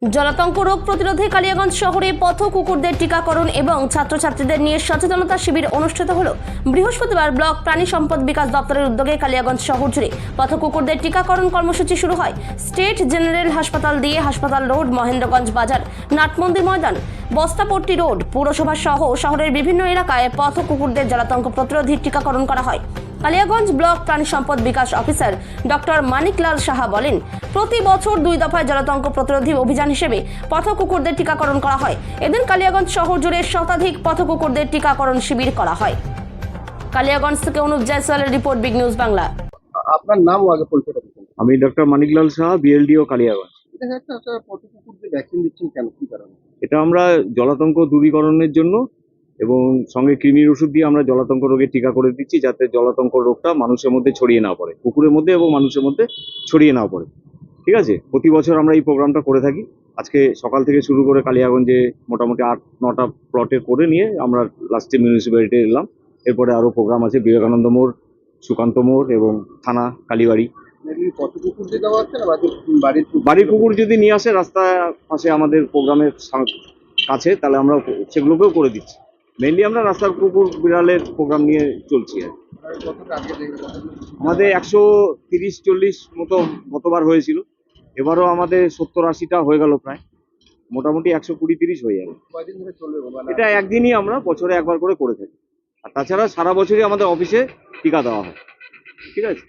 জলাতঙ্ক রোগ প্রতিরোধে কালিয়াগঞ্জ শহরে পথ কুকুরদের টিকাকরণ এবং ছাত্রছাত্রীদের নিয়ে সচেতনতা শিবির অনুষ্ঠিত হলো। বৃহস্পতিবার ব্লক প্রাণী সম্পদ বিকাশ দপ্তরের উদ্যোগে কালিয়াগঞ্জ শহর জুড়ে পথ কুকুরদের টিকাকরণ কর্মসূচি শুরু হয়। স্টেট জেনারেল হাসপাতাল দিয়ে হাসপাতাল রোড, মহেন্দ্রগঞ্জ বাজার, নাটমন্দির ময়দান, বস্তাপট্টি রোড, পুরসভা সহ শহরের বিভিন্ন এলাকায় পথ কুকুরদের জলাতঙ্ক প্রতিরোধী টিকাকরণ করা হয়। কালিয়াগঞ্জ ব্লক প্রাণী সম্পদ বিকাশ অফিসার ডক্টর মানিকলাল সাহা বলেন, প্রতি বছর 2 দফায় জলাতঙ্ক প্রতিরোধী অভিযান হিসেবে পথ কুকুরদের টিকাকরণ করা হয়। এদিন কালিয়াগঞ্জ শহর জুড়ে শতাধিক পথ কুকুরদের টিকাকরণ শিবির করা হয়। কালিয়াগঞ্জ থেকে অনুপ জয়সওয়ালের রিপোর্ট, বিগ নিউজ বাংলা। আপনার নাম ও আগে পরিচয়টা দিতেন। আমি ডক্টর মানিকলাল সাহা, বিএলডিও কালিয়াগঞ্জ। দেখা যাচ্ছে আপনারা পশু কুকুরদের ভ্যাকসিন দিচ্ছেন কেন, কি কারণে? এটা আমরা জলাতঙ্ক দূরীকরণের জন্য এবং সঙ্গে কৃমির ওষুধ দিয়ে আমরা জলাতঙ্ক রোগের টিকা করে দিচ্ছি, যাতে জলাতঙ্ক রোগটা মানুষের মধ্যে ছড়িয়ে না পড়ে, কুকুরের মধ্যে এবং মানুষের মধ্যে ছড়িয়ে না পড়ে। ঠিক আছে, প্রতি বছর আমরা এই প্রোগ্রামটা করে থাকি। আজকে সকাল থেকে শুরু করে কালিয়াগঞ্জে মোটামুটি 8-9টা প্লটে করে নিয়ে আমরা লাস্টে মিউনিসিপ্যালিটি এলাম। এরপরে আরও প্রোগ্রাম আছে বিবেকানন্দ মোড়, সুকান্ত মোড় এবং থানা কালীবাড়ি। এগুলি পশু কুকুরদের দেওয়া হচ্ছে না বাড়ির বাড়ির কুকুর যদি নিয়ে আসে রাস্তার পাশে আমাদের প্রোগ্রামের কাছে, তাহলে আমরা সেগুলোকেও করে দিচ্ছি। মেইনলি আমরা রাস্তার কুকুর বিড়ালের প্রোগ্রাম নিয়ে চলছি আর কতটা আগে দেখবে কতটা? আমাদের 130-40 মতো গতবার হয়েছিল, এবারও আমাদের 70-80টা হয়ে গেল প্রায়, মোটামুটি 120-30 হয়ে যাবে। কয়দিন ধরে চলবে মানে? এটা একদিনই আমরা বছরে একবার করে থাকি, আর তাছাড়া সারা বছরই আমাদের অফিসে টিকা দেওয়া হয়। ঠিক আছে।